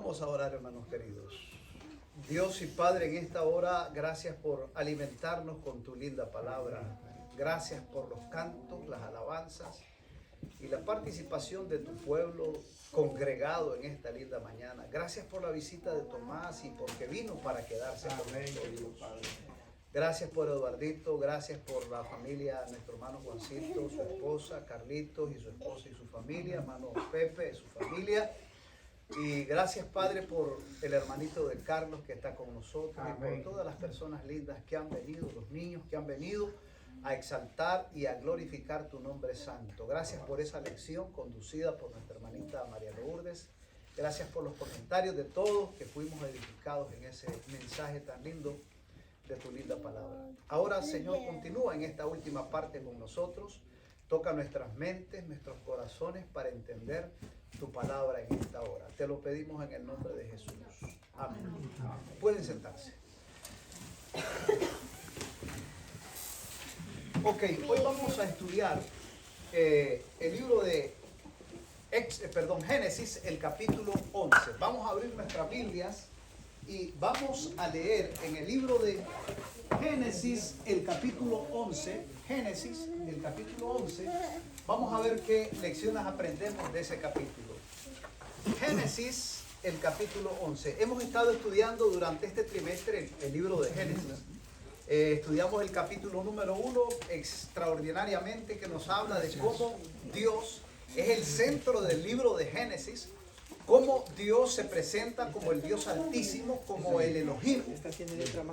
Vamos a orar, hermanos queridos. Dios y Padre, en esta hora, gracias por alimentarnos con tu linda palabra. Gracias por los cantos, las alabanzas y la participación de tu pueblo congregado en esta linda mañana. Gracias por la visita de Tomás y porque vino para quedarse con nosotros. Gracias por Eduardito, gracias por la familia, nuestro hermano Juancito, su esposa, Carlitos y su esposa y su familia, hermano Pepe y su familia. Y gracias, Padre, por el hermanito de Carlos que está con nosotros. Amén. Y por todas las personas lindas que han venido, los niños que han venido a exaltar y a glorificar tu nombre santo. Gracias por esa lección conducida por nuestra hermanita María Lourdes. Gracias por los comentarios de todos que fuimos edificados en ese mensaje tan lindo de tu linda palabra. Ahora, Señor, continúa en esta última parte con nosotros. Toca nuestras mentes, nuestros corazones para entender tu palabra en esta hora. Te lo pedimos en el nombre de Jesús. Amén. Pueden sentarse. Ok, hoy vamos a estudiar el libro de Génesis, el capítulo 11. Vamos a abrir nuestras Biblias y vamos a leer en el libro de Génesis, el capítulo 11. Génesis, el capítulo 11. Vamos a ver qué lecciones aprendemos de ese capítulo. Génesis, el capítulo 11. Hemos estado estudiando durante este trimestre el libro de Génesis. Estudiamos el capítulo número 1 extraordinariamente, que nos habla de cómo Dios es el centro del libro de Génesis, cómo Dios se presenta como el Dios altísimo, como el Elohim,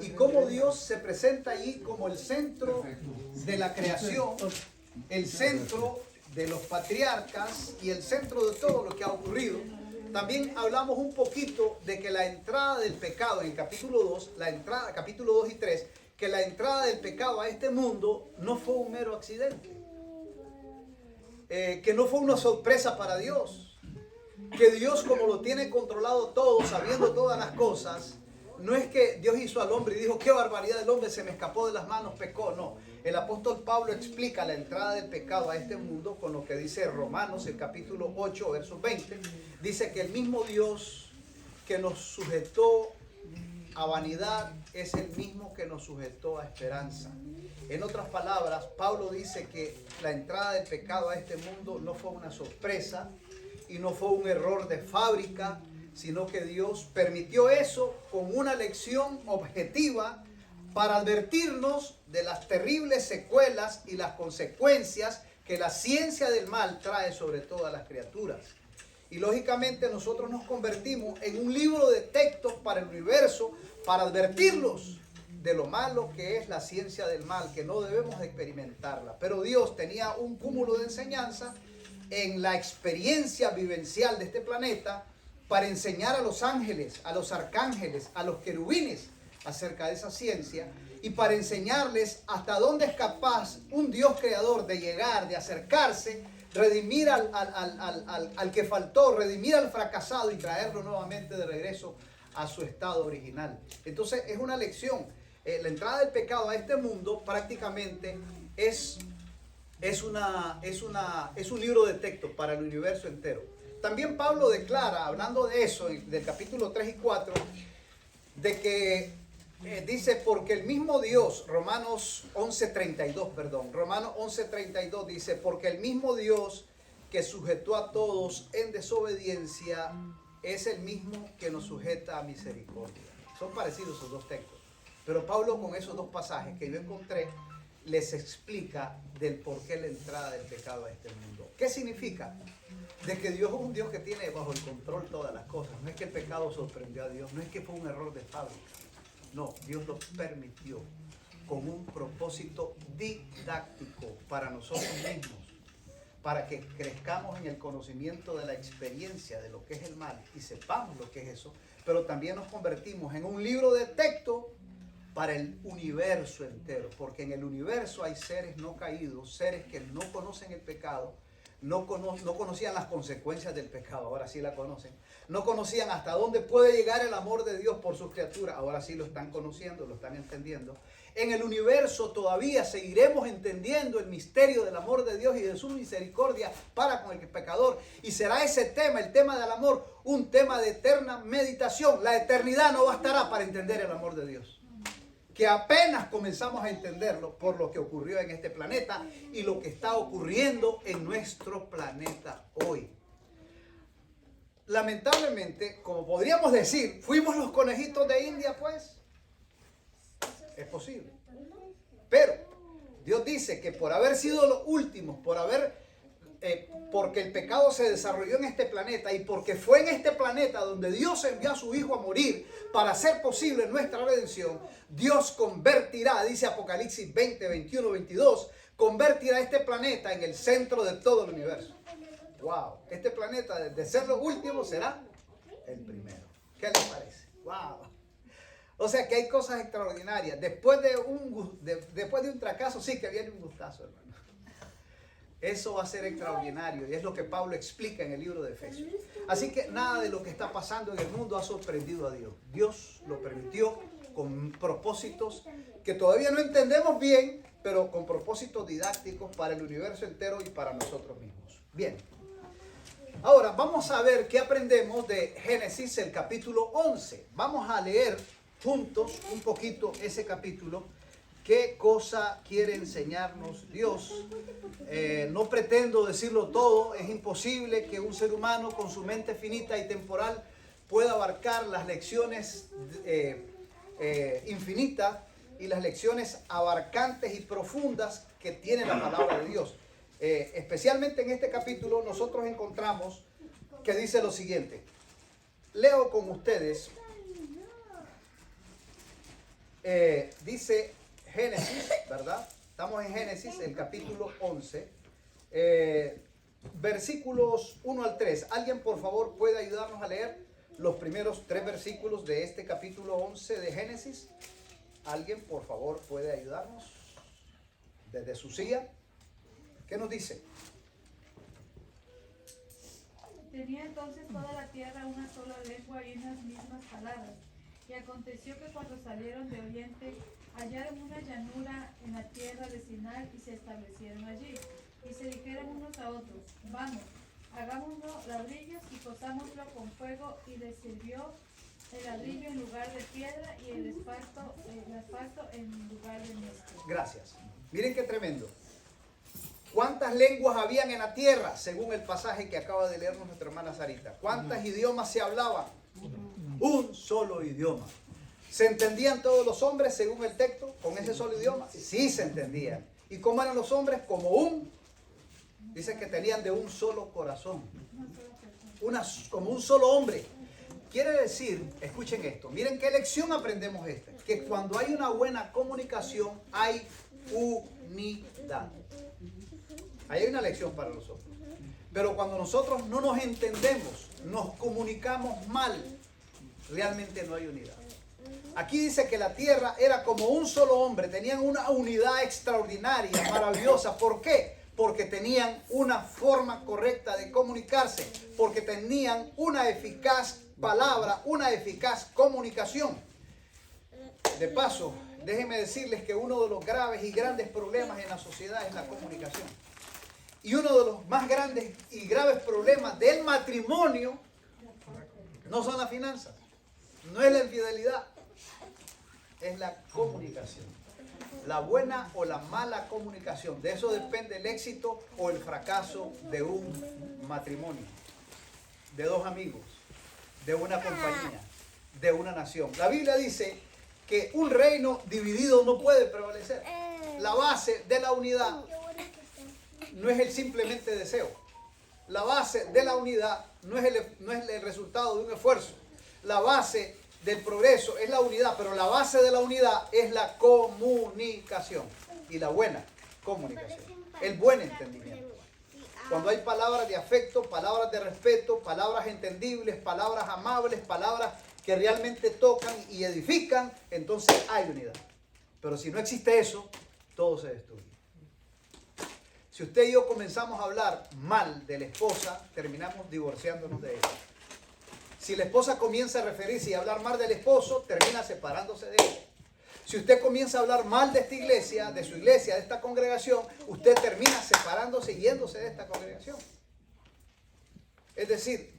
y cómo Dios se presenta allí como el centro de la creación, el centro de los patriarcas y el centro de todo lo que ha ocurrido. También hablamos un poquito de que la entrada del pecado en el capítulo 2, capítulo 2 y 3, que la entrada del pecado a este mundo no fue un mero accidente, que no fue una sorpresa para Dios, que Dios, como lo tiene controlado todo, sabiendo todas las cosas, no es que Dios hizo al hombre y dijo, qué barbaridad, el hombre se me escapó de las manos, pecó. No, el apóstol Pablo explica la entrada del pecado a este mundo con lo que dice Romanos, el capítulo 8, verso 20. Dice que el mismo Dios que nos sujetó a vanidad es el mismo que nos sujetó a esperanza. En otras palabras, Pablo dice que la entrada del pecado a este mundo no fue una sorpresa y no fue un error de fábrica, sino que Dios permitió eso con una lección objetiva para advertirnos de las terribles secuelas y las consecuencias que la ciencia del mal trae sobre todas las criaturas. Y lógicamente nosotros nos convertimos en un libro de textos para el universo, para advertirlos de lo malo que es la ciencia del mal, que no debemos experimentarla. Pero Dios tenía un cúmulo de enseñanza en la experiencia vivencial de este planeta para enseñar a los ángeles, a los arcángeles, a los querubines acerca de esa ciencia y para enseñarles hasta dónde es capaz un Dios creador de llegar, de acercarse, redimir al que faltó, redimir al fracasado y traerlo nuevamente de regreso a su estado original. Entonces es una lección. La entrada del pecado a este mundo prácticamente es un libro de texto para el universo entero. También Pablo declara, hablando de eso, del capítulo 3 y 4, de que dice, porque el mismo Dios, Romanos 11:32 dice, porque el mismo Dios que sujetó a todos en desobediencia es el mismo que nos sujeta a misericordia. Son parecidos esos dos textos, pero Pablo con esos dos pasajes que yo encontré les explica del por qué la entrada del pecado a este mundo. ¿Qué significa? De que Dios es un Dios que tiene bajo el control todas las cosas. No es que el pecado sorprendió a Dios, no es que fue un error de fábrica. No, Dios lo permitió con un propósito didáctico para nosotros mismos, para que crezcamos en el conocimiento de la experiencia de lo que es el mal y sepamos lo que es eso, pero también nos convertimos en un libro de texto para el universo entero, porque en el universo hay seres no caídos, seres que no conocen el pecado, no conocían las consecuencias del pecado, ahora sí la conocen. No conocían hasta dónde puede llegar el amor de Dios por sus criaturas, ahora sí lo están conociendo, lo están entendiendo. En el universo todavía seguiremos entendiendo el misterio del amor de Dios y de su misericordia para con el pecador. Y será ese tema, el tema del amor, un tema de eterna meditación. La eternidad no bastará para entender el amor de Dios, que apenas comenzamos a entenderlo por lo que ocurrió en este planeta y lo que está ocurriendo en nuestro planeta hoy. Lamentablemente, como podríamos decir, fuimos los conejitos de India, pues. Es posible. Pero Dios dice que por haber sido los últimos, porque el pecado se desarrolló en este planeta y porque fue en este planeta donde Dios envió a su Hijo a morir para hacer posible nuestra redención, Dios convertirá, dice Apocalipsis 20, 21, 22, convertirá este planeta en el centro de todo el universo. Wow, este planeta de ser lo último será el primero. ¿Qué les parece? Wow. O sea que hay cosas extraordinarias. Después de un fracaso, sí que viene un gustazo, hermano. Eso va a ser extraordinario y es lo que Pablo explica en el libro de Efesios. Así que nada de lo que está pasando en el mundo ha sorprendido a Dios. Dios lo permitió con propósitos que todavía no entendemos bien, pero con propósitos didácticos para el universo entero y para nosotros mismos. Bien. Ahora vamos a ver qué aprendemos de Génesis, el capítulo 11. Vamos a leer juntos un poquito ese capítulo. ¿Qué cosa quiere enseñarnos Dios? No pretendo decirlo todo. Es imposible que un ser humano con su mente finita y temporal pueda abarcar las lecciones infinitas y las lecciones abarcantes y profundas que tiene la palabra de Dios. Especialmente en este capítulo nosotros encontramos que dice lo siguiente. Leo con ustedes. Dice Génesis, ¿verdad? Estamos en Génesis, el capítulo 11, versículos 1 al 3. ¿Alguien por favor puede ayudarnos a leer los primeros 3 versículos de este capítulo 11 de Génesis? ¿Alguien por favor puede ayudarnos desde su silla? ¿Qué nos dice? Tenía entonces toda la tierra una sola lengua y unas mismas palabras. Y aconteció que cuando salieron de oriente, hallaron una llanura en la tierra de Sinai y se establecieron allí. Y se dijeron unos a otros, vamos, hagámonos ladrillos y cosámoslo con fuego, y les sirvió el ladrillo en lugar de piedra y el asfalto en lugar de mezcla. Gracias. Miren qué tremendo. ¿Cuántas lenguas habían en la tierra? Según el pasaje que acaba de leernos nuestra hermana Sarita. ¿Cuántos idiomas se hablaban? Un solo idioma. ¿Se entendían todos los hombres según el texto con ese solo idioma? Sí se entendían. ¿Y cómo eran los hombres? Dice que tenían de un solo corazón. Como un solo hombre. Quiere decir, escuchen esto, miren qué lección aprendemos esta. Que cuando hay una buena comunicación hay unidad. Ahí hay una lección para nosotros. Pero cuando nosotros no nos entendemos, nos comunicamos mal, realmente no hay unidad. Aquí dice que la tierra era como un solo hombre, tenían una unidad extraordinaria, maravillosa. ¿Por qué? Porque tenían una forma correcta de comunicarse, porque tenían una eficaz palabra, una eficaz comunicación. De paso, déjenme decirles que uno de los graves y grandes problemas en la sociedad es la comunicación. Y uno de los más grandes y graves problemas del matrimonio no son las finanzas, no es la infidelidad, es la comunicación. La buena o la mala comunicación. De eso depende el éxito o el fracaso de un matrimonio, de dos amigos, de una compañía, de una nación. La Biblia dice que un reino dividido no puede prevalecer. La base de la unidad no es el simplemente deseo. La base de la unidad no es el resultado de un esfuerzo. La base del progreso es la unidad, pero la base de la unidad es la comunicación y la buena comunicación, el buen entendimiento. Cuando hay palabras de afecto, palabras de respeto, palabras entendibles, palabras amables, palabras que realmente tocan y edifican, entonces hay unidad. Pero si no existe eso, todo se destruye. Si usted y yo comenzamos a hablar mal de la esposa, terminamos divorciándonos de ella. Si la esposa comienza a referirse y a hablar mal del esposo, termina separándose de él. Si usted comienza a hablar mal de esta iglesia, de su iglesia, de esta congregación, usted termina separándose y yéndose de esta congregación. Es decir,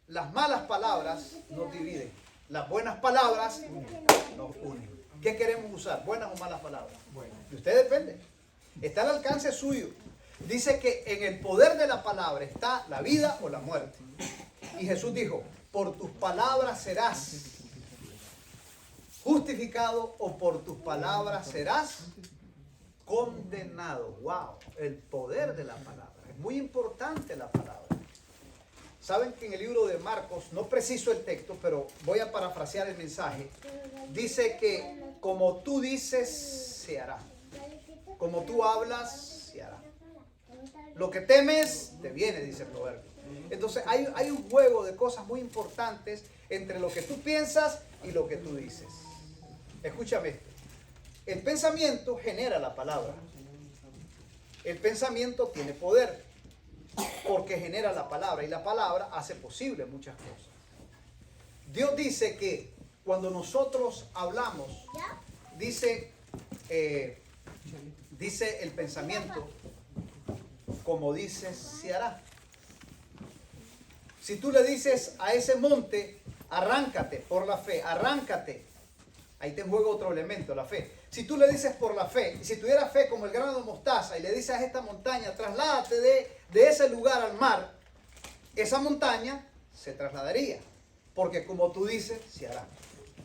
las malas palabras nos dividen. Las buenas palabras nos unen. ¿Qué queremos usar? ¿Buenas o malas palabras? Y usted depende. Está al alcance suyo. Dice que en el poder de la palabra está la vida o la muerte. Y Jesús dijo, por tus palabras serás justificado o por tus palabras serás condenado. Wow, el poder de la palabra. Es muy importante la palabra. Saben que en el libro de Marcos, no preciso el texto, pero voy a parafrasear el mensaje. Dice que como tú dices, se hará. Como tú hablas, se hará. Lo que temes, te viene, dice el proverbio. Entonces hay un juego de cosas muy importantes entre lo que tú piensas y lo que tú dices. Escúchame esto. El pensamiento genera la palabra. El pensamiento tiene poder porque genera la palabra y la palabra hace posible muchas cosas. Dios dice que cuando nosotros hablamos, dice el pensamiento, como dices, se hará. Si tú le dices a ese monte, arráncate por la fe, arráncate. Ahí te juega otro elemento, la fe. Si tú le dices por la fe, y si tuvieras fe como el grano de mostaza y le dices a esta montaña, trasládate de ese lugar al mar, esa montaña se trasladaría. Porque como tú dices, se hará.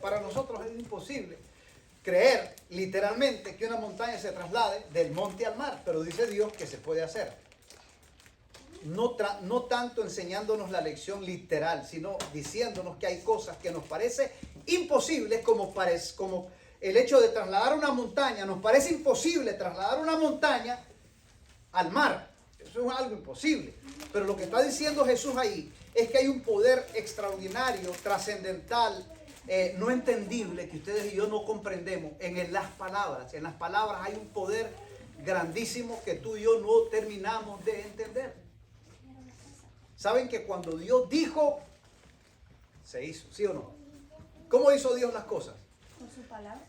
Para nosotros es imposible creer literalmente que una montaña se traslade del monte al mar, pero dice Dios que se puede hacer. No tanto enseñándonos la lección literal, sino diciéndonos que hay cosas que nos parece imposibles, como el hecho de trasladar una montaña. Nos parece imposible trasladar una montaña al mar. Eso es algo imposible. Pero lo que está diciendo Jesús ahí es que hay un poder extraordinario, trascendental, no entendible, que ustedes y yo no comprendemos en las palabras. En las palabras hay un poder grandísimo que tú y yo no terminamos de entender. ¿Saben que cuando Dios dijo, se hizo? ¿Sí o no? ¿Cómo hizo Dios las cosas? Con su palabra.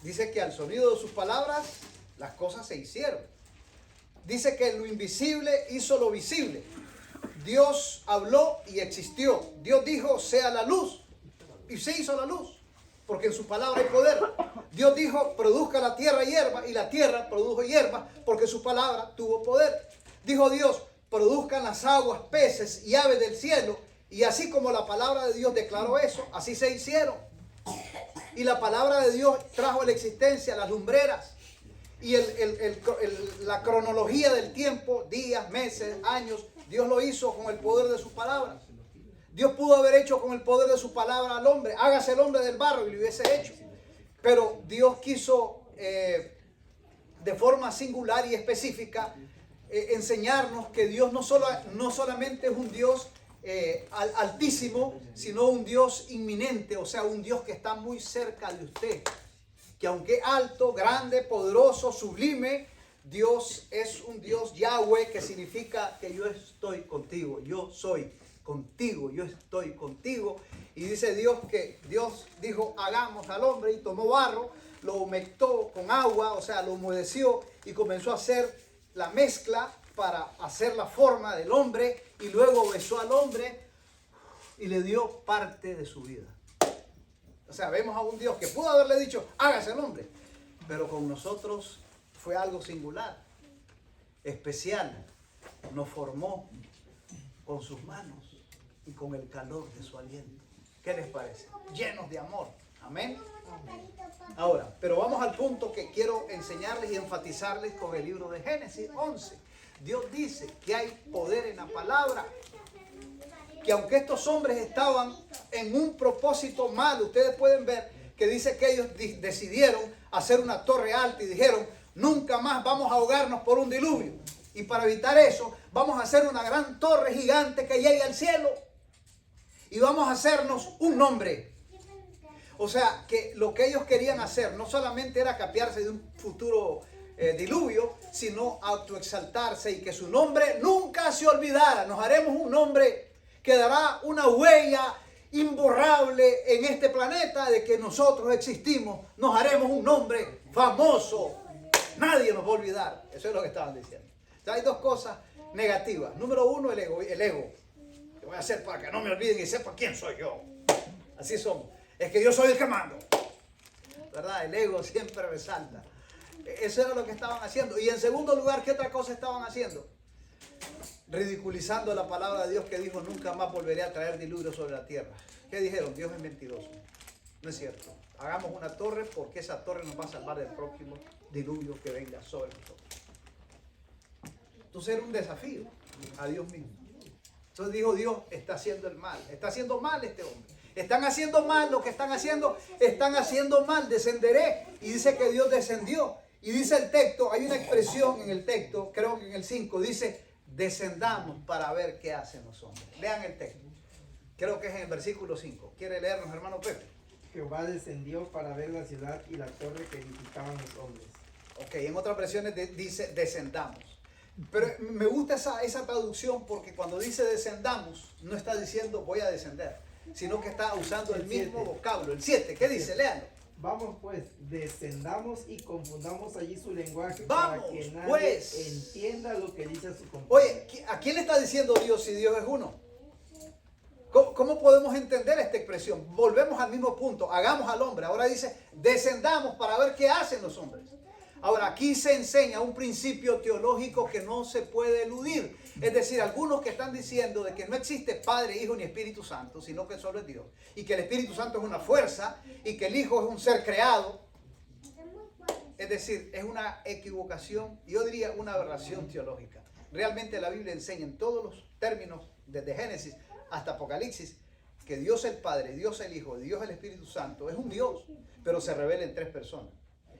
Dice que al sonido de sus palabras, las cosas se hicieron. Dice que lo invisible hizo lo visible. Dios habló y existió. Dios dijo, sea la luz. Y se hizo la luz. Porque en su palabra hay poder. Dios dijo, produzca la tierra hierba. Y la tierra produjo hierba porque su palabra tuvo poder. Dijo Dios, produzcan las aguas, peces y aves del cielo. Y así como la palabra de Dios declaró eso, así se hicieron. Y la palabra de Dios trajo a la existencia las lumbreras. Y la cronología del tiempo, días, meses, años, Dios lo hizo con el poder de sus palabras. Dios pudo haber hecho con el poder de su palabra al hombre, hágase el hombre del barro, y lo hubiese hecho. Pero Dios quiso de forma singular y específica enseñarnos que Dios no solamente es un Dios altísimo, sino un Dios inminente, o sea, un Dios que está muy cerca de usted. Que aunque alto, grande, poderoso, sublime, Dios es un Dios Yahweh, que significa que yo estoy contigo, yo soy contigo, yo estoy contigo. Y dice Dios que Dios dijo, hagamos al hombre, y tomó barro, lo humectó con agua, o sea, lo humedeció y comenzó a hacer la mezcla para hacer la forma del hombre, y luego besó al hombre y le dio parte de su vida. O sea, vemos a un Dios que pudo haberle dicho, hágase el hombre, pero con nosotros fue algo singular, especial. Nos formó con sus manos y con el calor de su aliento. ¿Qué les parece? Llenos de amor. Amén. Ahora, pero vamos al punto que quiero enseñarles y enfatizarles con el libro de Génesis 11. Dios dice que hay poder en la palabra. Que aunque estos hombres estaban en un propósito malo, ustedes pueden ver que dice que ellos decidieron hacer una torre alta y dijeron, nunca más vamos a ahogarnos por un diluvio. Y para evitar eso, vamos a hacer una gran torre gigante que llegue al cielo. Y vamos a hacernos un nombre. O sea, que lo que ellos querían hacer no solamente era capearse de un futuro diluvio, sino autoexaltarse y que su nombre nunca se olvidara. Nos haremos un nombre que dará una huella imborrable en este planeta de que nosotros existimos. Nos haremos un nombre famoso. Nadie nos va a olvidar. Eso es lo que estaban diciendo. Entonces, hay dos cosas negativas. Número uno, el ego. ¿Qué voy a hacer para que no me olviden y sepan quién soy yo? Así somos. Es que yo soy el que mando. ¿Verdad? El ego siempre resalta. Eso era lo que estaban haciendo. Y en segundo lugar, ¿qué otra cosa estaban haciendo? Ridiculizando la palabra de Dios que dijo: nunca más volveré a traer diluvio sobre la tierra. ¿Qué dijeron? Dios es mentiroso. No es cierto. Hagamos una torre porque esa torre nos va a salvar del próximo diluvio que venga sobre nosotros. Entonces era un desafío a Dios mismo. Entonces dijo Dios: está haciendo el mal. Está haciendo mal este hombre. Están haciendo mal lo que están haciendo. Están haciendo mal. Descenderé. Y dice que Dios descendió. Y dice el texto, hay una expresión en el texto, creo que en el 5, dice: descendamos para ver qué hacen los hombres. Lean el texto. Creo que es en el versículo 5. ¿Quiere leernos, hermano Pepe? Jehová descendió para ver la ciudad y la torre que edificaban los hombres. Ok, en otras versiones dice descendamos. Pero me gusta esa traducción porque cuando dice descendamos, no está diciendo voy a descender, sino que está usando el mismo vocablo. El 7, ¿qué dice? Léanlo. Vamos pues, descendamos y confundamos allí su lenguaje Vamos, para que nadie pues. entienda lo que dice su compañero. Oye, ¿a quién le está diciendo Dios si Dios es uno? ¿Cómo podemos entender esta expresión? Volvemos al mismo punto. Hagamos al hombre. Ahora dice, descendamos para ver qué hacen los hombres. Ahora, aquí se enseña un principio teológico que no se puede eludir. Es decir, algunos que están diciendo de que no existe Padre, Hijo ni Espíritu Santo, sino que solo es Dios. Y que el Espíritu Santo es una fuerza y que el Hijo es un ser creado. Es decir, es una equivocación, yo diría una aberración teológica. Realmente la Biblia enseña en todos los términos, desde Génesis hasta Apocalipsis, que Dios el Padre, Dios el Hijo, Dios el Espíritu Santo es un Dios, pero se revela en tres personas.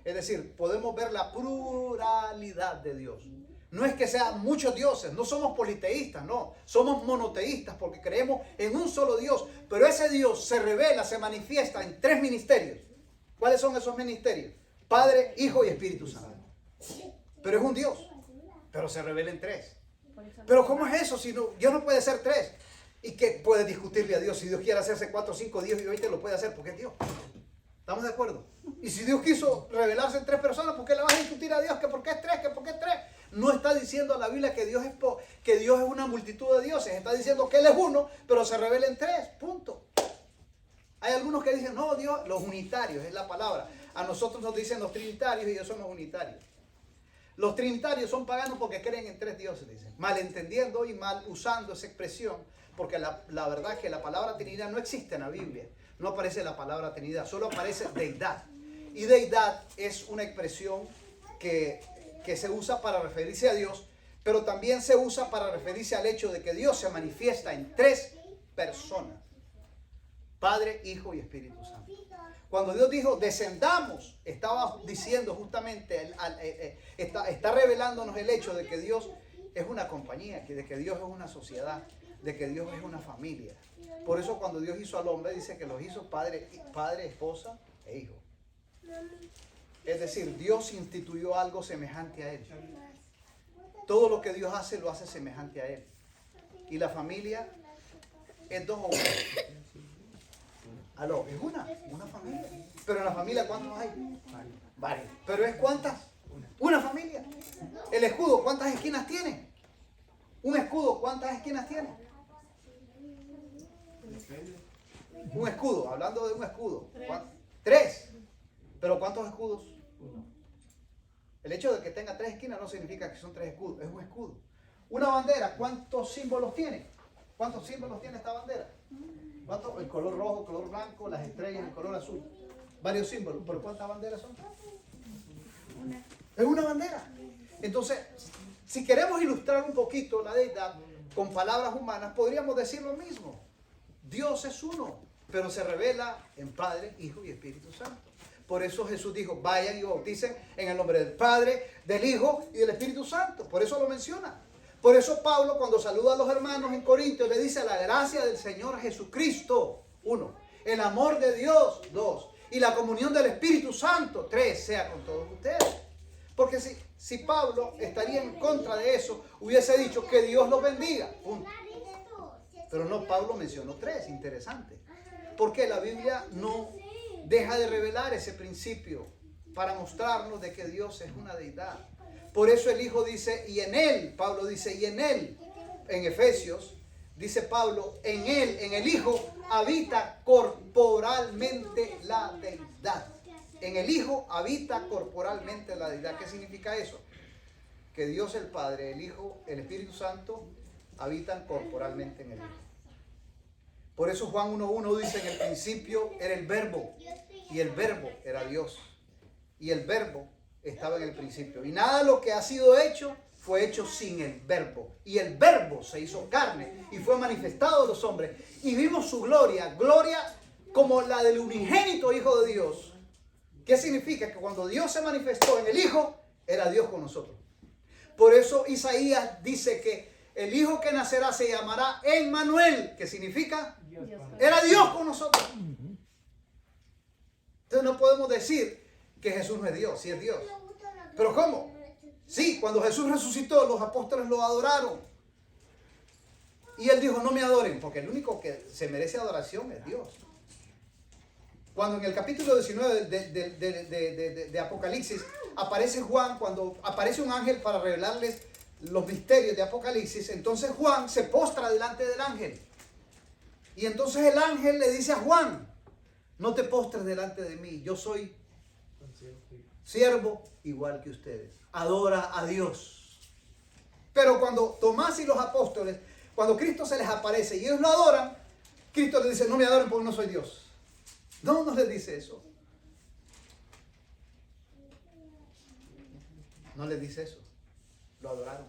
Es decir, podemos ver la pluralidad de Dios. No es que sean muchos dioses, no somos politeístas, no. Somos monoteístas porque creemos en un solo Dios. Pero ese Dios se revela, se manifiesta en tres ministerios. ¿Cuáles son esos ministerios? Padre, Hijo y Espíritu Santo. Pero es un Dios, pero se revela en tres. Pero ¿cómo es eso? Si no, Dios no puede ser tres. ¿Y qué puede discutirle a Dios? Si Dios quiere hacerse 4, 5, 10 y 20, lo puede hacer porque es Dios. ¿Estamos de acuerdo? Y si Dios quiso revelarse en tres personas, ¿por qué le vas a discutir a Dios que por qué es tres, que por qué es tres? No está diciendo la Biblia que Dios es una multitud de dioses. Está diciendo que Él es uno, pero se revela en tres. Punto. Hay algunos que dicen, no, Dios, los unitarios es la palabra. A nosotros nos dicen los trinitarios y ellos son los unitarios. Los trinitarios son paganos porque creen en tres dioses, dicen. Malentendiendo y mal usando esa expresión, porque la verdad es que la palabra Trinidad no existe en la Biblia. No aparece la palabra Trinidad, solo aparece deidad. Y deidad es una expresión que se usa para referirse a Dios, pero también se usa para referirse al hecho de que Dios se manifiesta en tres personas: Padre, Hijo y Espíritu Santo. Cuando Dios dijo descendamos, estaba diciendo justamente, está revelándonos el hecho de que Dios es una compañía, de que Dios es una sociedad, de que Dios es una familia. Por eso cuando Dios hizo al hombre, dice que los hizo padre, esposa e hijo. Es decir, Dios instituyó algo semejante a Él. Todo lo que Dios hace, lo hace semejante a Él. Y la familia es dos o uno. Aló, es una familia. Pero en la familia, ¿cuántos hay? Varios. ¿Pero es cuántas? Una familia. El escudo, ¿cuántas esquinas tiene? Un escudo, ¿cuántas esquinas tiene? Un escudo, hablando de un escudo. Tres. ¿Pero cuántos escudos? Uno. El hecho de que tenga tres esquinas no significa que son tres escudos, es un escudo. Una bandera, ¿cuántos símbolos tiene? ¿Cuántos símbolos tiene esta bandera? ¿Cuántos? El color rojo, el color blanco, las estrellas, el color azul. Varios símbolos. ¿Por cuántas banderas son? Una. Es una bandera. Entonces, si queremos ilustrar un poquito la deidad con palabras humanas, podríamos decir lo mismo. Dios es uno, pero se revela en Padre, Hijo y Espíritu Santo. Por eso Jesús dijo, vayan y bauticen en el nombre del Padre, del Hijo y del Espíritu Santo. Por eso lo menciona. Por eso Pablo, cuando saluda a los hermanos en Corintios, le dice la gracia del Señor Jesucristo, 1. El amor de Dios, 2. Y la comunión del Espíritu Santo, 3. Sea con todos ustedes. Porque si Pablo estaría en contra de eso, hubiese dicho que Dios los bendiga. Punto. Pero no, Pablo mencionó 3, interesante. Porque la Biblia no deja de revelar ese principio para mostrarnos de que Dios es una deidad. Por eso el Hijo dice, y en Él, Pablo dice, y en Él, en Efesios, dice Pablo, en Él, en el Hijo, habita corporalmente la deidad. En el Hijo habita corporalmente la deidad. ¿Qué significa eso? Que Dios el Padre, el Hijo, el Espíritu Santo habitan corporalmente en el Hijo. Por eso Juan 1:1 dice, en el principio era el Verbo, y el Verbo era Dios, y el Verbo estaba en el principio. Y nada de lo que ha sido hecho fue hecho sin el Verbo. Y el Verbo se hizo carne y fue manifestado a los hombres. Y vimos su gloria, gloria como la del unigénito Hijo de Dios. ¿Qué significa? Que cuando Dios se manifestó en el Hijo, era Dios con nosotros. Por eso Isaías dice que el Hijo que nacerá se llamará Emmanuel, que significa era Dios con nosotros. Entonces no podemos decir que Jesús no es Dios, sí es Dios. ¿Pero cómo? Sí, cuando Jesús resucitó, los apóstoles lo adoraron. Y él dijo, no me adoren, porque el único que se merece adoración es Dios. Cuando en el capítulo 19 de Apocalipsis aparece Juan, cuando aparece un ángel para revelarles los misterios de Apocalipsis, entonces Juan se postra delante del ángel. Y entonces el ángel le dice a Juan, no te postres delante de mí, yo soy siervo igual que ustedes. Adora a Dios. Pero cuando Tomás y los apóstoles, cuando Cristo se les aparece y ellos lo adoran, Cristo les dice, no me adoren porque no soy Dios. No les dice eso. No les dice eso. Lo adoraron.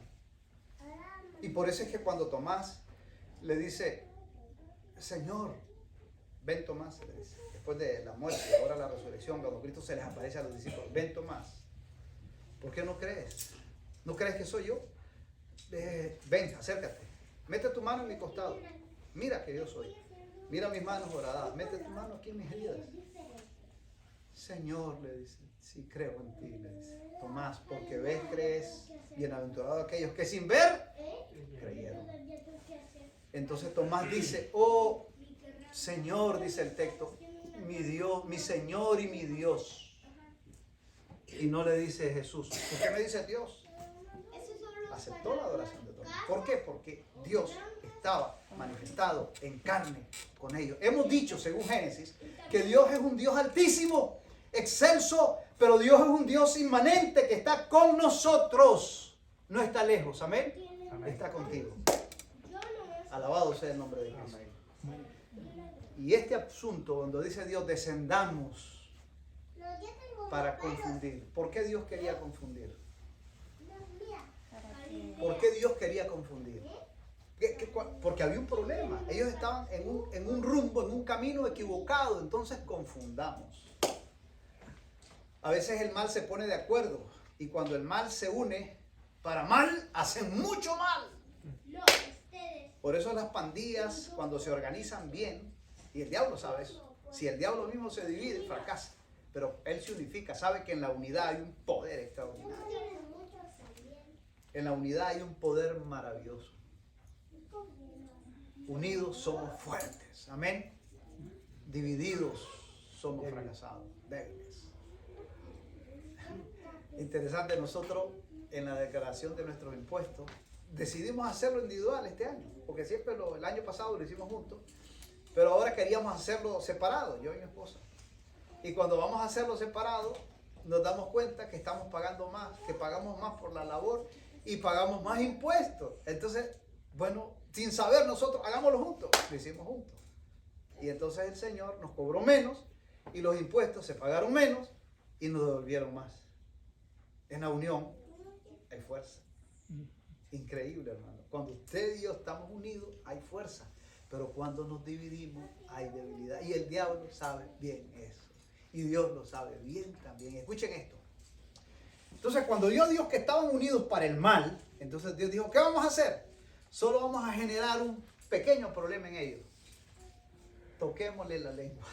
Y por eso es que cuando Tomás le dice, Señor, ven Tomás, le dice, después de la muerte y ahora la resurrección, cuando Cristo se les aparece a los discípulos, ven Tomás, ¿por qué no crees? ¿No crees que soy yo? Ven, acércate, mete tu mano en mi costado, mira que yo soy, mira mis manos horadadas, mete tu mano aquí en mis heridas. Señor, le dice, sí creo en ti, le dice, Tomás, porque ves, crees, bienaventurados aquellos que sin ver, creyeron. Entonces Tomás dice, oh Señor, dice el texto, mi Dios, mi Señor y mi Dios. Y no le dice Jesús, ¿por qué me dice Dios? Aceptó la adoración de Tomás. ¿Por qué? Porque Dios estaba manifestado en carne con ellos. Hemos dicho, según Génesis, que Dios es un Dios altísimo, excelso, pero Dios es un Dios inmanente que está con nosotros. No está lejos, amén. Está contigo. Alabado sea el nombre de Cristo. Y este asunto donde dice Dios, descendamos para confundir. ¿Por qué Dios quería confundir? ¿Por qué Dios quería confundir? Porque había un problema. Ellos estaban en un rumbo, en un camino equivocado. Entonces confundamos. A veces el mal se pone de acuerdo. Y cuando el mal se une para mal, hacen mucho mal. Por eso las pandillas, cuando se organizan bien, y el diablo sabe eso, si el diablo mismo se divide, fracasa, pero él se unifica, sabe que en la unidad hay un poder extraordinario. En la unidad hay un poder maravilloso. Unidos somos fuertes, amén. Divididos somos fracasados, débiles. Interesante, nosotros en la declaración de nuestros impuestos decidimos hacerlo individual este año, porque siempre el año pasado lo hicimos juntos, pero ahora queríamos hacerlo separado, yo y mi esposa. Y cuando vamos a hacerlo separado, nos damos cuenta que estamos pagando más, que pagamos más por la labor y pagamos más impuestos. Entonces, bueno, sin saber nosotros, hagámoslo juntos, lo hicimos juntos. Y entonces el Señor nos cobró menos y los impuestos se pagaron menos y nos devolvieron más. En la unión hay fuerza. Increíble, hermano. Cuando usted y yo estamos unidos, hay fuerza. Pero cuando nos dividimos, hay debilidad. Y el diablo sabe bien eso. Y Dios lo sabe bien también. Escuchen esto. Entonces, cuando Dios dijo que estaban unidos para el mal, entonces Dios dijo, ¿qué vamos a hacer? Solo vamos a generar un pequeño problema en ellos. toquémosle la lengua.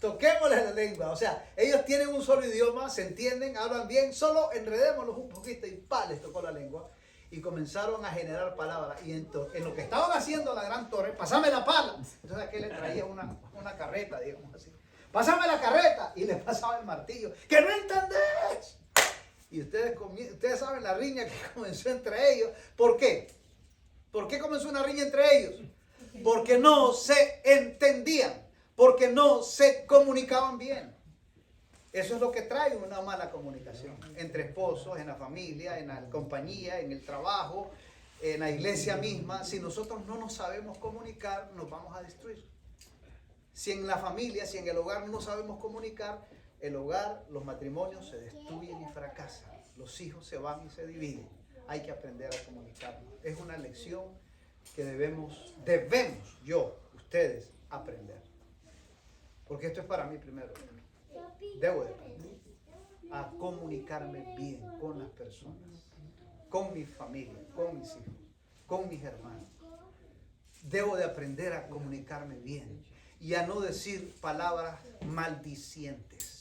Toquémosle la lengua. O sea, ellos tienen un solo idioma, se entienden, hablan bien, solo enredémoslos un poquito y les tocó la lengua. Y comenzaron a generar palabras. Y en lo que estaban haciendo la gran torre, pásame la pala. Entonces aquel le traía una carreta, digamos así. Pásame la carreta. Y le pasaba el martillo. ¡Que no entendés! Y ustedes saben la riña que comenzó entre ellos. ¿Por qué? ¿Por qué comenzó una riña entre ellos? Porque no se entendían. Porque no se comunicaban bien. Eso es lo que trae una mala comunicación. Entre esposos, en la familia, en la compañía, en el trabajo, en la iglesia misma. Si nosotros no nos sabemos comunicar, nos vamos a destruir. Si en la familia, si en el hogar no nos sabemos comunicar, el hogar, los matrimonios se destruyen y fracasan. Los hijos se van y se dividen. Hay que aprender a comunicarnos. Es una lección que debemos, ustedes, aprender. Porque esto es para mí primero. Debo de aprender a comunicarme bien con las personas, con mi familia, con mis hijos, con mis hermanos. Debo de aprender a comunicarme bien y a no decir palabras maldicientes.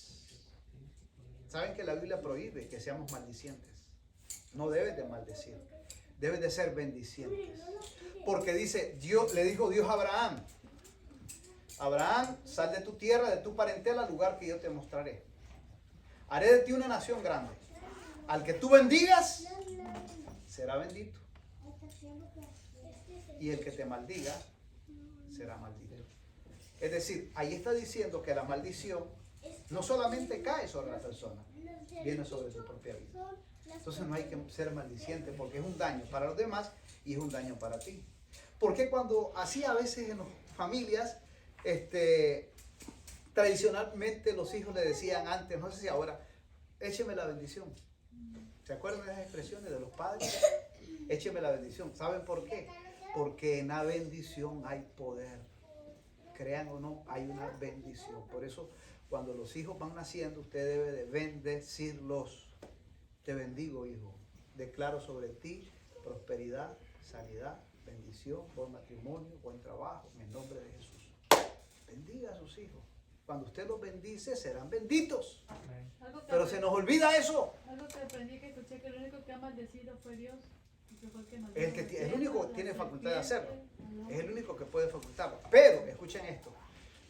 ¿Saben que la Biblia prohíbe que seamos maldicientes? No debes de maldecir, debes de ser bendicientes. Porque le dijo Dios a Abraham: Abraham, sal de tu tierra, de tu parentela, al lugar que yo te mostraré. Haré de ti una nación grande. Al que tú bendigas, será bendito. Y el que te maldiga, será maldito. Es decir, ahí está diciendo que la maldición no solamente cae sobre la persona, viene sobre tu propia vida. Entonces no hay que ser maldiciente porque es un daño para los demás y es un daño para ti. Porque cuando así a veces en las familias, tradicionalmente los hijos le decían antes, no sé si ahora, écheme la bendición. ¿Se acuerdan de esas expresiones de los padres? Écheme la bendición. ¿Saben por qué? Porque en la bendición hay poder. Crean o no, hay una bendición. Por eso, cuando los hijos van naciendo, usted debe de bendecirlos. Te bendigo, hijo. Declaro sobre ti prosperidad, sanidad, bendición, buen matrimonio, buen trabajo, en el nombre de Jesús. Bendiga a sus hijos. Cuando usted los bendice, serán benditos. Pero se nos olvida eso. Algo que aprendí, que escuché, que el único que ha maldecido fue Dios. Es el único que tiene facultad de hacerlo. Es el único que puede facultarlo. Pero, escuchen esto.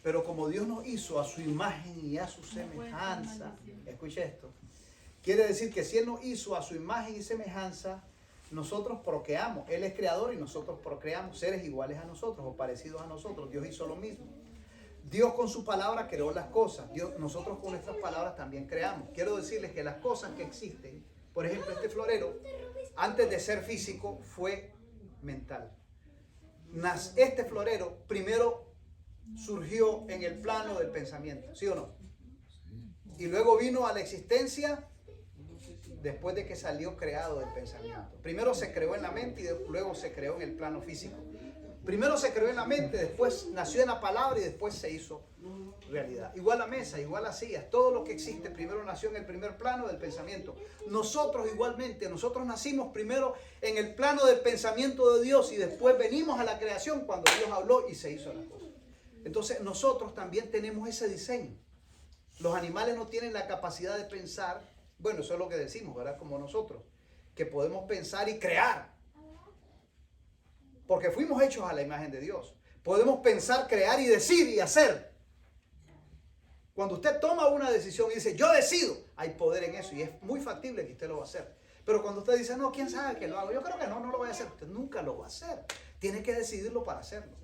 Pero como Dios nos hizo a su imagen y a su semejanza, escuchen esto. Quiere decir que si Él nos hizo a su imagen y semejanza, nosotros procreamos. Él es creador y nosotros procreamos seres iguales a nosotros o parecidos a nosotros. Dios hizo lo mismo. Dios con su palabra creó las cosas. Nosotros con nuestras palabras también creamos. Quiero decirles que las cosas que existen, por ejemplo, este florero, antes de ser físico, fue mental. Este florero primero surgió en el plano del pensamiento, ¿sí o no? Y luego vino a la existencia después de que salió creado del pensamiento. Primero se creó en la mente y luego se creó en el plano físico. Primero se creó en la mente, después nació en la palabra y después se hizo realidad. Igual la mesa, igual las sillas, todo lo que existe primero nació en el primer plano del pensamiento. Nosotros igualmente, nosotros nacimos primero en el plano del pensamiento de Dios y después venimos a la creación cuando Dios habló y se hizo las cosas. Entonces nosotros también tenemos ese diseño. Los animales no tienen la capacidad de pensar, bueno, eso es lo que decimos, ¿verdad? Como nosotros, que podemos pensar y crear. Porque fuimos hechos a la imagen de Dios. Podemos pensar, crear y decir y hacer. Cuando usted toma una decisión y dice, yo decido, hay poder en eso y es muy factible que usted lo va a hacer. Pero cuando usted dice, no, ¿quién sabe que lo hago? Yo creo que no lo voy a hacer. Usted nunca lo va a hacer. Tiene que decidirlo para hacerlo.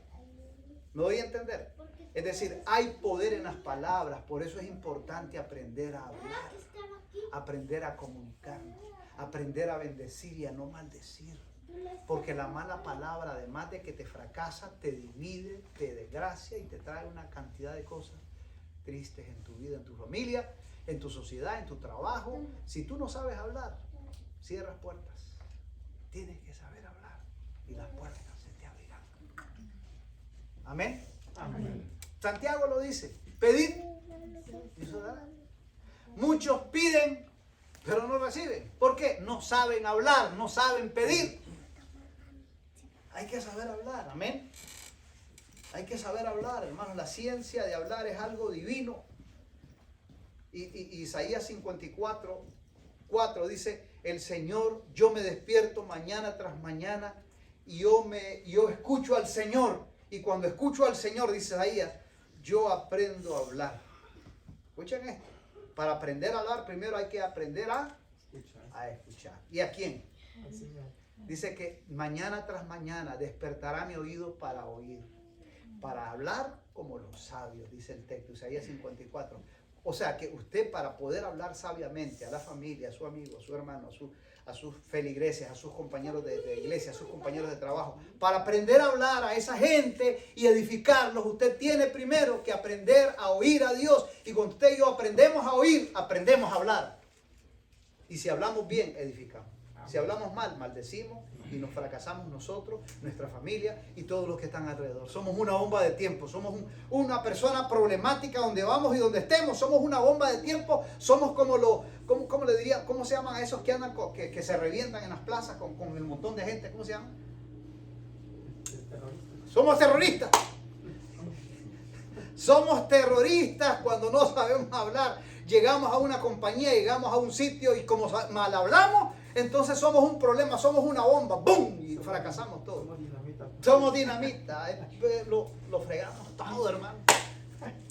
¿Me doy a entender? Es decir, hay poder en las palabras. Por eso es importante aprender a hablar, aprender a comunicarnos, aprender a bendecir y a no maldecir. Porque la mala palabra, además de que te fracasa, te divide, te desgracia y te trae una cantidad de cosas tristes en tu vida, en tu familia, en tu sociedad, en tu trabajo. Si tú no sabes hablar, cierras puertas. Tienes que saber hablar y las puertas se te abrirán. Amén. Amén. Santiago lo dice, pedid y se dará. Muchos piden, pero no reciben. ¿Por qué? No saben hablar, no saben pedir. Hay que saber hablar, amén. Hay que saber hablar, hermanos. La ciencia de hablar es algo divino. Y Isaías 54:4 dice, el Señor, yo me despierto mañana tras mañana y yo escucho al Señor. Y cuando escucho al Señor, dice Isaías, yo aprendo a hablar. Escuchen esto. Para aprender a hablar, primero hay que aprender a escuchar. ¿Y a quién? Al Señor. Dice que mañana tras mañana despertará mi oído para oír, para hablar como los sabios, dice el texto, Isaías 54. O sea que usted, para poder hablar sabiamente a la familia, a su amigo, a su hermano, a sus feligreses, a sus compañeros de iglesia, a sus compañeros de trabajo, para aprender a hablar a esa gente y edificarlos, usted tiene primero que aprender a oír a Dios. Y cuando usted y yo aprendemos a oír, aprendemos a hablar. Y si hablamos bien, edificamos. Si hablamos mal, maldecimos y nos fracasamos nosotros, nuestra familia y todos los que están alrededor. Somos una bomba de tiempo, somos una persona problemática donde vamos y donde estemos. Somos una bomba de tiempo, somos como ¿cómo le diría? ¿Cómo se llaman a esos que andan, que se revientan en las plazas con el montón de gente? ¿Cómo se llaman? Somos terroristas. Somos terroristas cuando no sabemos hablar. Llegamos a una compañía, llegamos a un sitio y como mal hablamos, entonces somos un problema, somos una bomba, ¡boom! Y fracasamos todos. Somos dinamita. Somos dinamita, lo fregamos todo, hermano.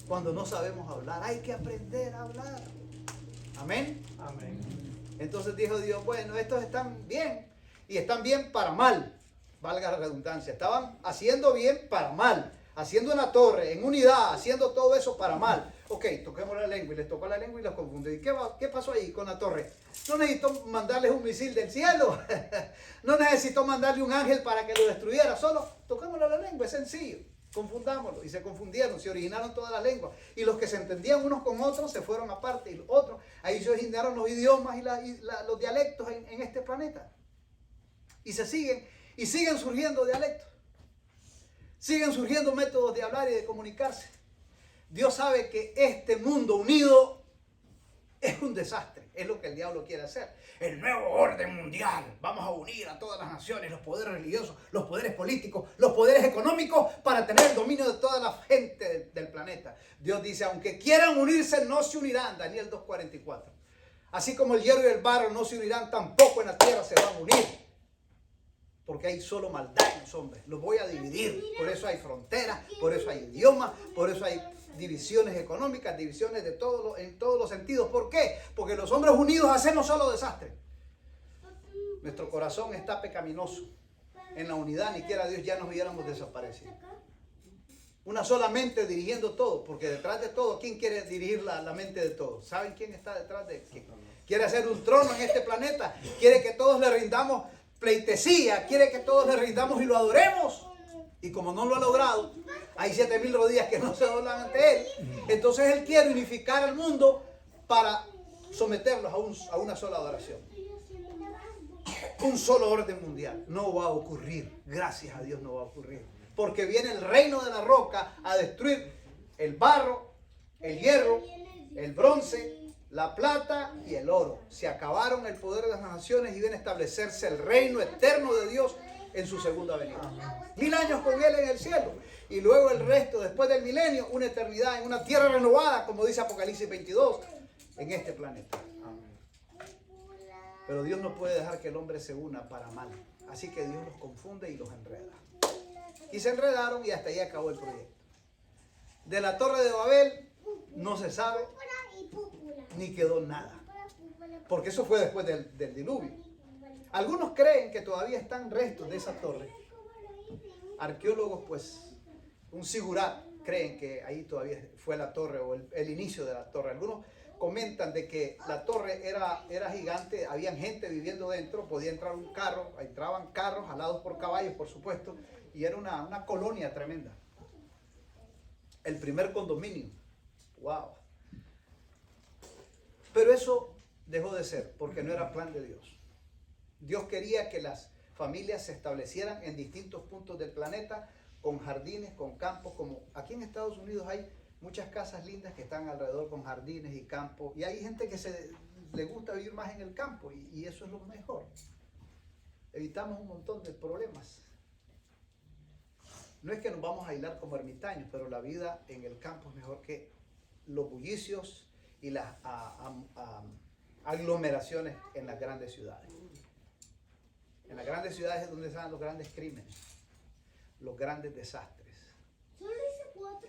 Cuando no sabemos hablar, hay que aprender a hablar. Amén. Amén. Entonces dijo Dios, bueno, estos están bien y están bien para mal, valga la redundancia. Estaban haciendo bien para mal, haciendo una torre en unidad, haciendo todo eso para mal. Ok, toquemos la lengua y les tocó la lengua y los confundió. ¿Y qué pasó ahí con la torre? No necesitó mandarles un misil del cielo. No necesitó mandarle un ángel para que lo destruyera. Solo toquémosle la lengua, es sencillo. Confundámoslo. Y se confundieron, se originaron todas las lenguas. Y los que se entendían unos con otros se fueron aparte. Y los otros, ahí se originaron los idiomas y los dialectos en este planeta. Y siguen surgiendo dialectos. Siguen surgiendo métodos de hablar y de comunicarse. Dios sabe que este mundo unido es un desastre. Es lo que el diablo quiere hacer. El nuevo orden mundial. Vamos a unir a todas las naciones, los poderes religiosos, los poderes políticos, los poderes económicos para tener el dominio de toda la gente del planeta. Dios dice, aunque quieran unirse, no se unirán. Daniel 2:44. Así como el hierro y el barro no se unirán, tampoco en la tierra se van a unir. Porque hay solo maldad en los hombres. Los voy a dividir. Por eso hay fronteras, por eso hay idiomas, por eso hay divisiones económicas, divisiones en todos los sentidos. ¿Por qué? Porque los hombres unidos hacemos solo desastre. Nuestro corazón está pecaminoso. En la unidad ni quiera Dios ya nos hubiéramos desaparecido. Una sola mente dirigiendo todo, porque detrás de todo, ¿quién quiere dirigir la mente de todos? ¿Saben quién está detrás de quién? Quiere hacer un trono en este planeta, quiere que todos le rindamos pleitesía, quiere que todos le rindamos y lo adoremos. Y como no lo ha logrado, hay 7,000 rodillas que no se doblan ante él. Entonces él quiere unificar al mundo para someterlos a una sola adoración. Un solo orden mundial. No va a ocurrir. Gracias a Dios no va a ocurrir. Porque viene el reino de la roca a destruir el barro, el hierro, el bronce, la plata y el oro. Se acabaron el poder de las naciones y viene a establecerse el reino eterno de Dios en su segunda venida. 1000 años con él en el cielo. Y luego el resto, después del milenio, una eternidad en una tierra renovada, como dice Apocalipsis 22, en este planeta. Pero Dios no puede dejar que el hombre se una para mal. Así que Dios los confunde y los enreda. Y se enredaron y hasta ahí acabó el proyecto. De la Torre de Babel no se sabe ni quedó nada. Porque eso fue después del diluvio. Algunos creen que todavía están restos de esa torre. Arqueólogos, pues, un sigurat, creen que ahí todavía fue la torre o el inicio de la torre. Algunos comentan de que la torre era gigante, habían gente viviendo dentro, podía entrar un carro, entraban carros alados por caballos, por supuesto, y era una colonia tremenda. El primer condominio. ¡Wow! Pero eso dejó de ser, porque no era plan de Dios. Dios quería que las familias se establecieran en distintos puntos del planeta, con jardines, con campos, como aquí en Estados Unidos hay muchas casas lindas que están alrededor con jardines y campos, y hay gente que le gusta vivir más en el campo, y eso es lo mejor. Evitamos un montón de problemas. No es que nos vamos a aislar como ermitaños, pero la vida en el campo es mejor que los bullicios y las aglomeraciones en las grandes ciudades. En las grandes ciudades es donde están los grandes crímenes, los grandes desastres.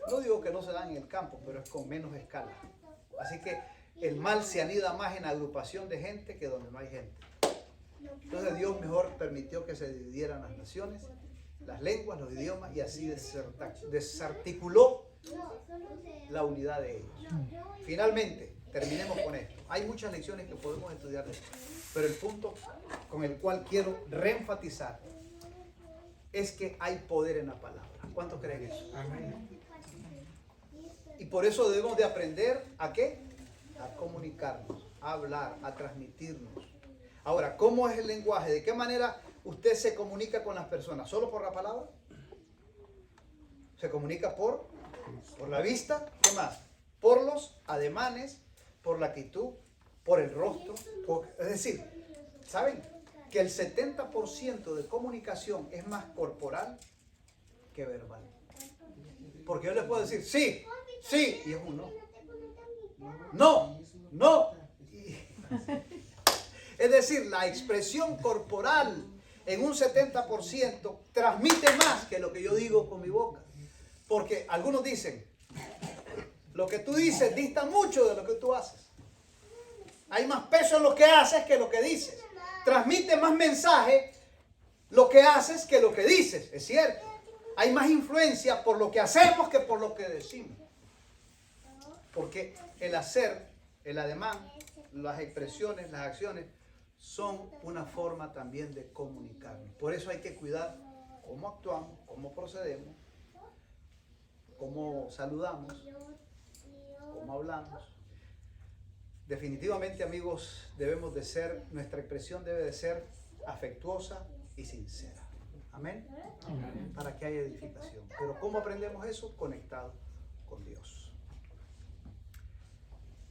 No digo que no se dan en el campo, pero es con menos escala. Así que el mal se anida más en agrupación de gente que donde no hay gente. Entonces Dios mejor permitió que se dividieran las naciones, las lenguas, los idiomas, y así desarticuló la unidad de ellos. Finalmente, terminemos con esto. Hay muchas lecciones que podemos estudiar de esto, pero el punto con el cual quiero reenfatizar es que hay poder en la palabra. ¿Cuántos creen eso? Amén. Y por eso debemos de aprender ¿a qué? A comunicarnos, a hablar, a transmitirnos. Ahora, ¿cómo es el lenguaje? ¿De qué manera usted se comunica con las personas? ¿Solo por la palabra? ¿Se comunica por la vista? ¿Qué más? Por los ademanes, por la actitud, por el rostro. Es decir, ¿saben? Que el 70% de comunicación es más corporal que verbal. Porque yo les puedo decir sí, sí, y es un no. No, no. Es decir, la expresión corporal en un 70% transmite más que lo que yo digo con mi boca. Porque algunos dicen, lo que tú dices dista mucho de lo que tú haces. Hay más peso en lo que haces que lo que dices. Transmite más mensaje lo que haces que lo que dices. Es cierto. Hay más influencia por lo que hacemos que por lo que decimos. Porque el hacer, el ademán, las expresiones, las acciones, son una forma también de comunicarnos. Por eso hay que cuidar cómo actuamos, cómo procedemos, cómo saludamos, cómo hablamos. Definitivamente, amigos, debemos de ser, nuestra expresión debe de ser afectuosa y sincera. Amén. Amén. Para que haya edificación. Pero ¿cómo aprendemos eso? Conectado con Dios.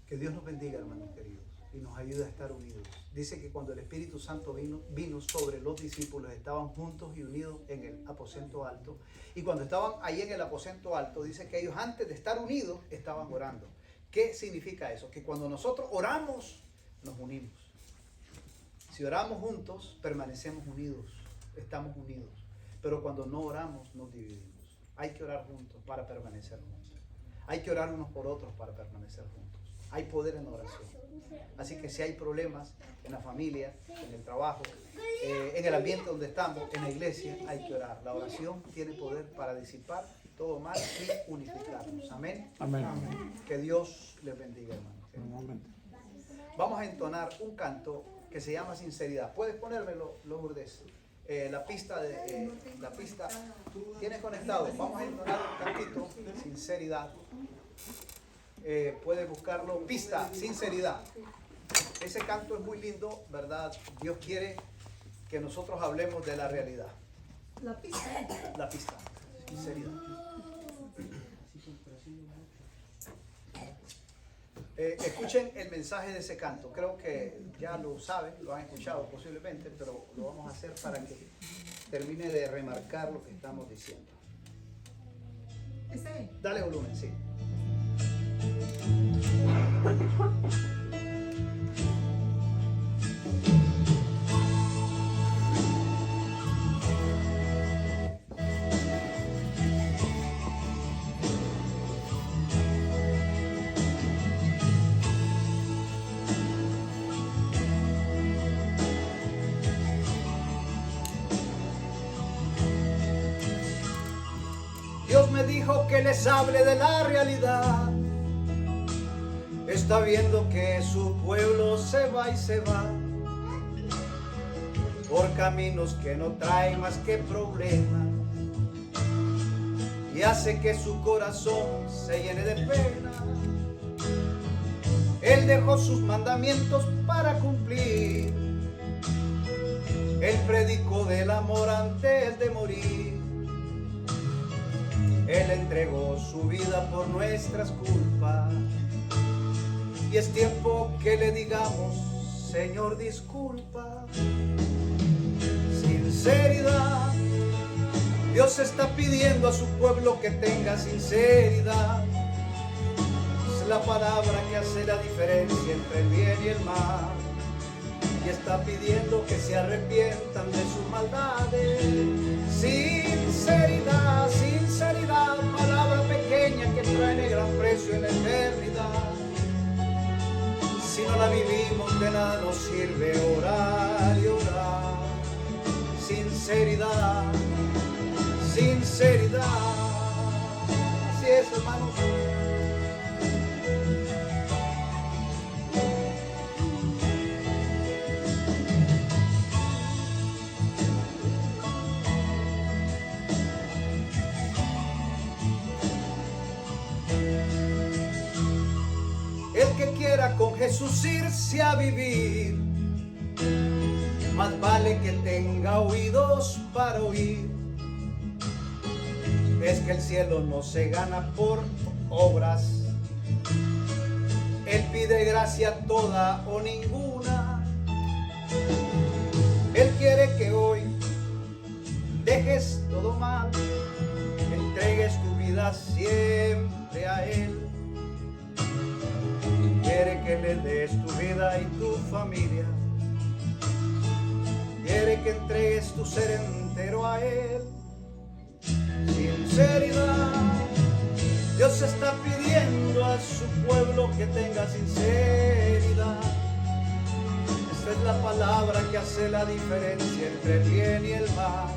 Que Dios nos bendiga, hermanos queridos, y nos ayude a estar unidos. Dice que cuando el Espíritu Santo vino sobre los discípulos, estaban juntos y unidos en el aposento alto. Y cuando estaban ahí en el aposento alto, dice que ellos antes de estar unidos, estaban orando. ¿Qué significa eso? Que cuando nosotros oramos, nos unimos. Si oramos juntos, permanecemos unidos, estamos unidos. Pero cuando no oramos, nos dividimos. Hay que orar juntos para permanecer juntos. Hay que orar unos por otros para permanecer juntos. Hay poder en la oración. Así que si hay problemas en la familia, en el trabajo, en el ambiente donde estamos, en la iglesia, hay que orar. La oración tiene poder para disipar todo mal y unificarnos. Amén. Amén. Que Dios les bendiga, hermanos. Vamos a entonar un canto que se llama Sinceridad. ¿Puedes ponérmelo, Lourdes? La pista tienes conectado. Vamos a entonar un cantito, Sinceridad. Puedes buscarlo, pista, Sinceridad. Ese canto es muy lindo, ¿verdad? Dios quiere que nosotros hablemos de la realidad. La pista, Sinceridad. Escuchen el mensaje de ese canto. Creo que ya lo saben, lo han escuchado posiblemente, pero lo vamos a hacer para que termine de remarcar lo que estamos diciendo. Dale volumen, sí. Dios me dijo que les hable de la realidad. Está viendo que su pueblo se va y se va por caminos que no traen más que problemas, y hace que su corazón se llene de pena. Él dejó sus mandamientos para cumplir. Él predicó del amor antes de morir. Él entregó su vida por nuestras culpas. Y es tiempo que le digamos, Señor, disculpa. Sinceridad, Dios está pidiendo a su pueblo que tenga sinceridad. Es la palabra que hace la diferencia entre el bien y el mal. Y está pidiendo que se arrepientan de sus maldades. Sinceridad, sinceridad, palabra pequeña que trae gran precio en la eternidad. Si no la vivimos, de nada nos sirve orar y orar. Sinceridad, sinceridad. Así es, hermanos. El que quiera con Jesús irse a vivir, más vale que tenga oídos para oír. Es que el cielo no se gana por obras. Él pide gracia toda o ninguna. Él quiere que hoy dejes todo mal, entregues tu vida siempre a Él. Quiere que le des tu vida y tu familia. Quiere que entregues tu ser entero a Él. Sinceridad. Dios está pidiendo a su pueblo que tenga sinceridad. Esta es la palabra que hace la diferencia entre el bien y el mal.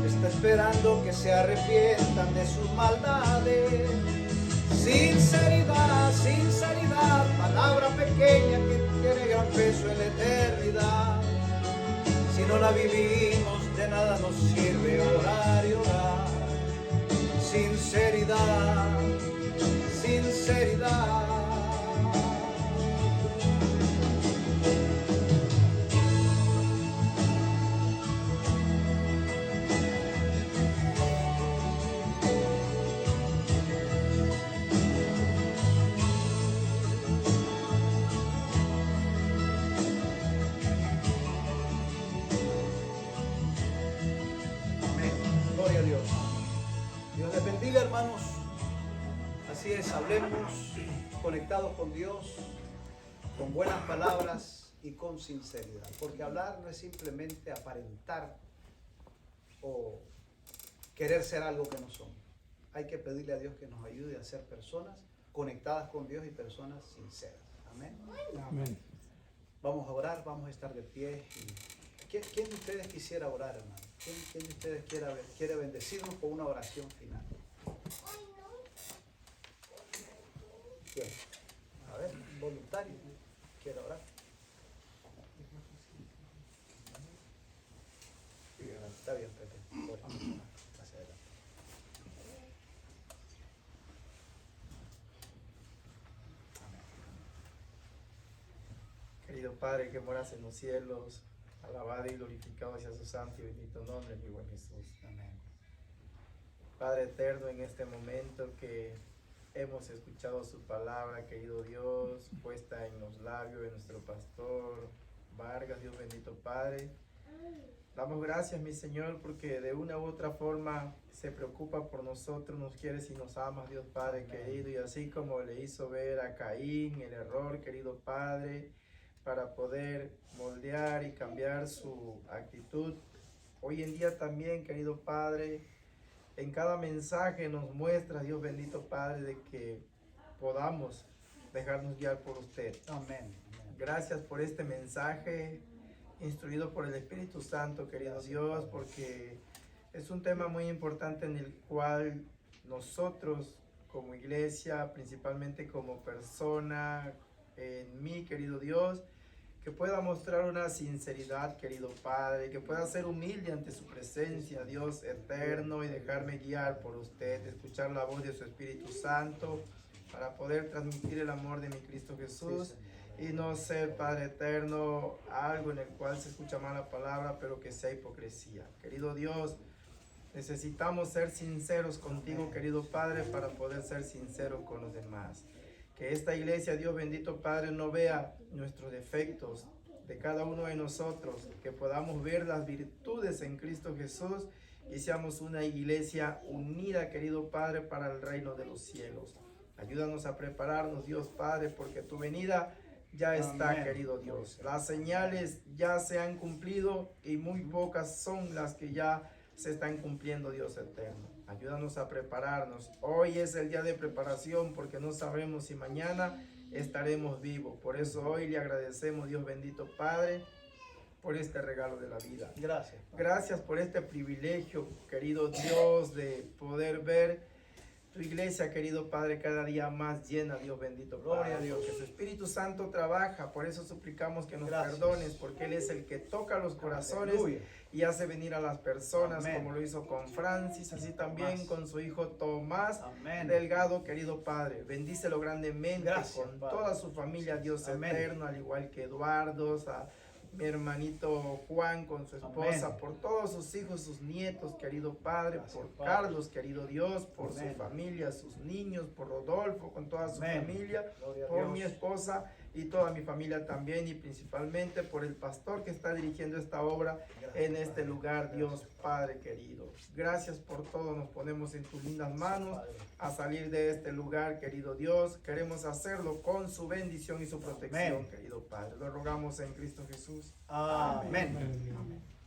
Está esperando que se arrepientan de sus maldades. Sinceridad, sinceridad, palabra pequeña que tiene gran peso en la eternidad. Si no la vivimos, de nada nos sirve orar y orar. Sinceridad, sinceridad. Gloria a Dios. Dios les bendiga, hermanos. Así es, hablemos conectados con Dios, con buenas palabras y con sinceridad. Porque hablar no es simplemente aparentar o querer ser algo que no somos. Hay que pedirle a Dios que nos ayude a ser personas conectadas con Dios y personas sinceras. Amén. Amén. Vamos a orar, vamos a estar de pie. ¿Quién de ustedes quisiera orar, hermano? ¿Quién de ustedes quiere bendecirnos con una oración final? ¿Quién? A ver, voluntario. ¿Quiere orar? Está bien, Pepe. Ora. Hacia adelante. Querido Padre que moras en los cielos, alabado y glorificado sea su santo y bendito nombre, mi buen Jesús. Amén. Padre eterno, en este momento que hemos escuchado su palabra, querido Dios, puesta en los labios de nuestro pastor Vargas, Dios bendito Padre. Damos gracias, mi Señor, porque de una u otra forma se preocupa por nosotros, nos quieres y nos amas, Dios Padre querido, y así como le hizo ver a Caín el error, querido Padre, para poder moldear y cambiar su actitud. Hoy en día también, querido Padre, en cada mensaje nos muestra, Dios bendito Padre, de que podamos dejarnos guiar por usted. Amén. Gracias por este mensaje instruido por el Espíritu Santo, querido Dios, porque es un tema muy importante en el cual nosotros como iglesia, principalmente como persona, en mí, querido Dios, que pueda mostrar una sinceridad, querido Padre, que pueda ser humilde ante su presencia, Dios eterno, y dejarme guiar por usted, escuchar la voz de su Espíritu Santo, para poder transmitir el amor de mi Cristo Jesús, y no ser, Padre eterno, algo en el cual se escucha mala palabra, pero que sea hipocresía. Querido Dios, necesitamos ser sinceros contigo, querido Padre, para poder ser sinceros con los demás. Que esta iglesia, Dios bendito Padre, no vea nuestros defectos de cada uno de nosotros, que podamos ver las virtudes en Cristo Jesús y seamos una iglesia unida, querido Padre, para el reino de los cielos. Ayúdanos a prepararnos, Dios Padre, porque tu venida ya está, Amén. querido Dios. Las señales ya se han cumplido y muy pocas son las que ya se están cumpliendo, Dios eterno. Ayúdanos a prepararnos. Hoy es el día de preparación porque no sabemos si mañana estaremos vivos. Por eso hoy le agradecemos, Dios bendito Padre, por este regalo de la vida. Gracias. Gracias por este privilegio, querido Dios, de poder ver tu iglesia, querido Padre, cada día más llena, Dios bendito. Gloria a Dios. Que su Espíritu Santo trabaja, por eso suplicamos que nos Gracias. perdones, porque Él es el que toca los corazones Aleluya. y hace venir a las personas, Amén. como lo hizo con Francis, así también Tomás. con su hijo Tomás Amén. Delgado, querido Padre. Bendícelo grandemente Gracias, con Padre. toda su familia, Dios Amén. eterno, al igual que Eduardo, a mi hermanito Juan con su esposa, Amén. por todos sus hijos, sus nietos, querido Padre, Gracias, por Padre. Carlos, querido Dios, por Amén. su familia, sus niños, por Rodolfo, con toda su Amén. familia, Gloria a por Dios. mi esposa y toda mi familia también, y principalmente por el pastor que está dirigiendo esta obra en este lugar, Dios Padre querido. Gracias por todo, nos ponemos en tus lindas manos a salir de este lugar, querido Dios. Queremos hacerlo con su bendición y su protección, Amén. querido Padre. Lo rogamos en Cristo Jesús. Amén. Amén.